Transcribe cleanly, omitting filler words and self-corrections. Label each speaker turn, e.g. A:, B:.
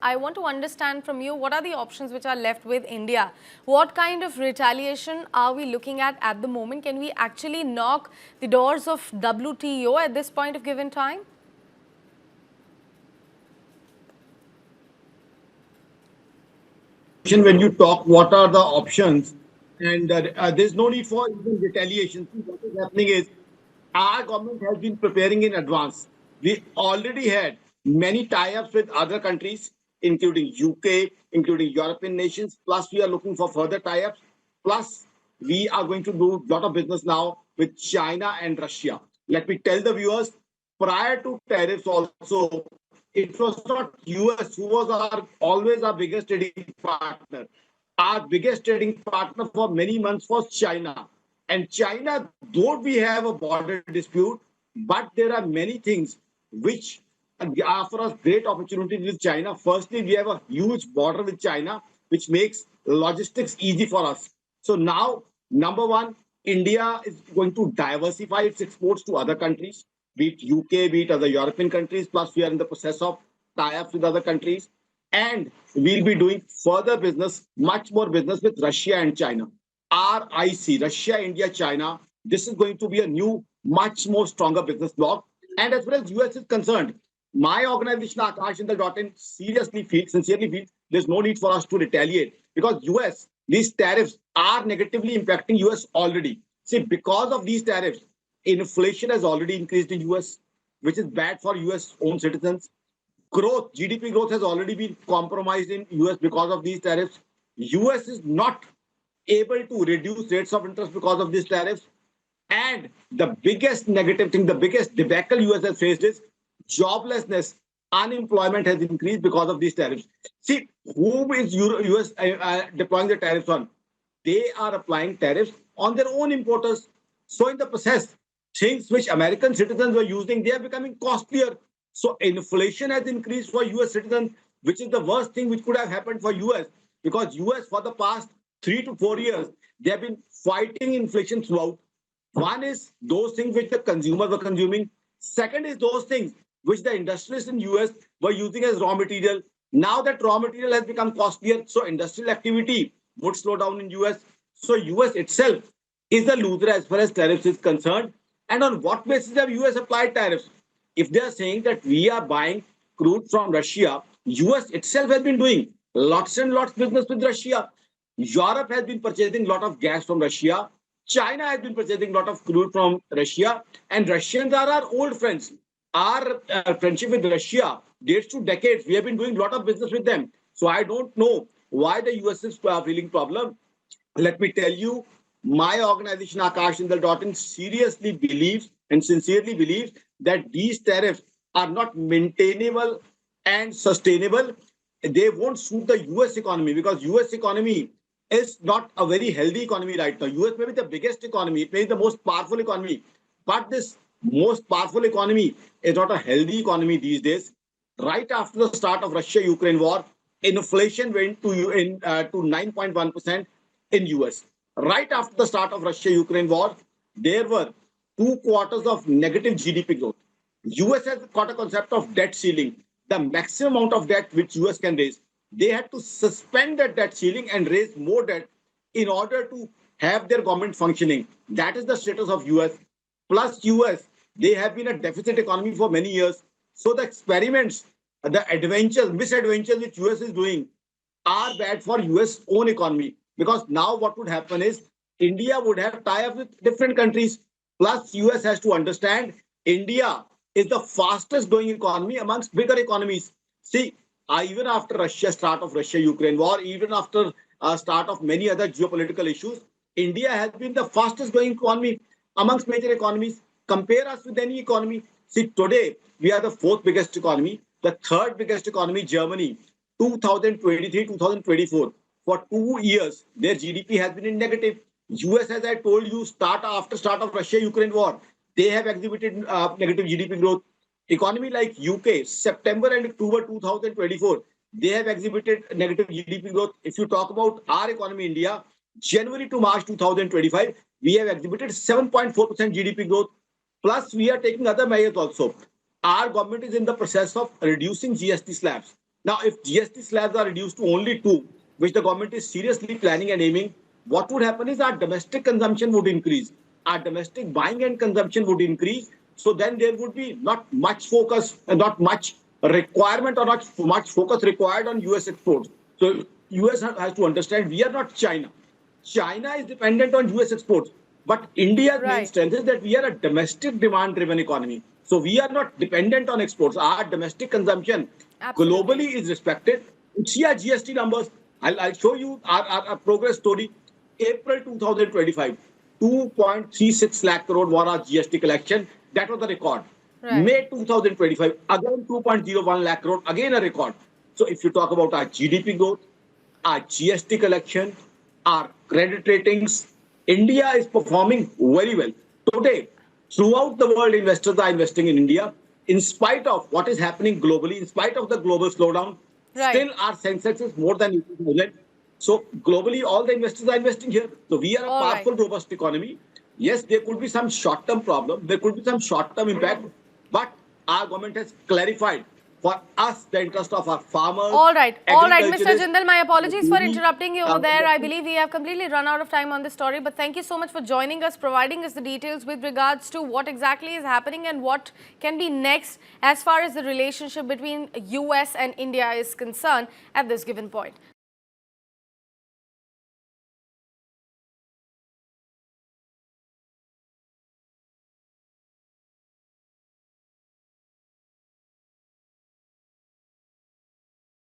A: I want to understand from you what are the options which are left with India? What kind of retaliation are we looking at the moment? Can we actually knock the doors of WTO at this point of given time?
B: When you talk, what are the options? And there's no need for even retaliation. See, what is happening is our government has been preparing in advance. We already had many tie-ups with other countries, including UK, including European nations. Plus, we are looking for further tie-ups. Plus, we are going to do a lot of business now with China and Russia. Let me tell the viewers, prior to tariffs also, it was not US who was always our biggest trading partner. Our biggest trading partner for many months was China. And China, though we have a border dispute, but there are many things which offer us great opportunities with China. Firstly, we have a huge border with China, which makes logistics easy for us. So now, number one, India is going to diversify its exports to other countries, be it UK, be it other European countries. Plus, we are in the process of tie-ups with other countries. And we'll be doing further business, much more business with Russia and China. RIC, Russia, India, China. This is going to be a new, much more stronger business bloc. And as far as US is concerned, my organization, Akash seriously feels, sincerely feels, there's no need for us to retaliate because US, these tariffs are negatively impacting US already. See, because of these tariffs, inflation has already increased in US, which is bad for US own citizens. Growth, GDP growth has already been compromised in US because of these tariffs. US is not able to reduce rates of interest because of these tariffs. And the biggest negative thing, the biggest debacle US has faced is joblessness. Unemployment has increased because of these tariffs. See, who is US deploying the tariffs on? They are applying tariffs on their own importers. So in the process, things which American citizens were using, they are becoming costlier. So inflation has increased for US citizens, which is the worst thing which could have happened for US because US for the past 3 to 4 years, they have been fighting inflation throughout. One is those things which the consumers were consuming. Second is those things which the industrialists in US were using as raw material. Now that raw material has become costlier, so industrial activity would slow down in US. So US itself is the loser as far as tariffs is concerned. And on what basis have US applied tariffs? If they are saying that we are buying crude from Russia, US itself has been doing lots and lots business with Russia. Europe has been purchasing a lot of gas from Russia. China has been purchasing a lot of crude from Russia. And Russians are our old friends. Our friendship with Russia dates to decades. We have been doing a lot of business with them. So I don't know why the US is feeling problem. Let me tell you, my organization, Akash seriously believes and sincerely believes that these tariffs are not maintainable and sustainable. They won't suit the US economy because US economy is not a very healthy economy right now. US may be the biggest economy, it may be the most powerful economy, but this most powerful economy is not a healthy economy these days. Right after the start of Russia-Ukraine war, inflation went to 9.1% in US. Right after the start of Russia-Ukraine war, there were 2 quarters of negative GDP growth. US has got a concept of debt ceiling, the maximum amount of debt which US can raise. They had to suspend that debt ceiling and raise more debt in order to have their government functioning. That is the status of US. Plus US, they have been a deficit economy for many years. So the experiments, the adventures, misadventures which US is doing are bad for US own economy. Because now what would happen is India would have tie-up with different countries. Plus US has to understand India is the fastest growing economy amongst bigger economies. See, even after Russia start of Russia-Ukraine war, even after start of many other geopolitical issues, India has been the fastest growing economy amongst major economies. Compare us with any economy. See, today we are the fourth biggest economy, the third biggest economy, Germany, 2023, 2024. For 2 years, their GDP has been in negative. US, as I told you, start of Russia-Ukraine war, they have exhibited negative GDP growth. Economy like UK, September and October 2024, they have exhibited negative GDP growth. If you talk about our economy, India, January to March 2025, we have exhibited 7.4% GDP growth. Plus, we are taking other measures also. Our government is in the process of reducing GST slabs. Now, if GST slabs are reduced to only two, which the government is seriously planning and aiming, what would happen is our domestic consumption would increase. Our domestic buying and consumption would increase. So then there would be not much focus and not much requirement or not much focus required on US exports. So US has to understand we are not China. China is dependent on US exports. But India's main
A: Right.
B: strength is that we are a domestic demand driven economy. So we are not dependent on exports. Our domestic consumption
A: Absolutely.
B: globally is respected. See our GST numbers. I'll show you our progress story. April 2025, 2.36 lakh crore was our GST collection. That was the record.
A: Right.
B: May 2025, again 2.01 lakh crore, again a record. So if you talk about our GDP growth, our GST collection, our credit ratings, India is performing very well. Today, throughout the world, investors are investing in India. In spite of what is happening globally, in spite of the global slowdown,
A: Right.
B: still our Sensex is more than 80,000. So globally, all the investors are investing here. So we are a
A: All right.
B: powerful, robust economy. Yes, there could be some short-term problem. There could be some short-term impact. But our government has clarified for us the interest of our farmers,
A: All right, Mr.
B: agriculturists,
A: Jindal, my apologies for
B: duty,
A: interrupting you over there. I
B: investors.
A: believe we have completely run out of time on this story, but thank you so much for joining us, providing us the details with regards to what exactly is happening and what can be next as far as the relationship between US and India is concerned at this given point.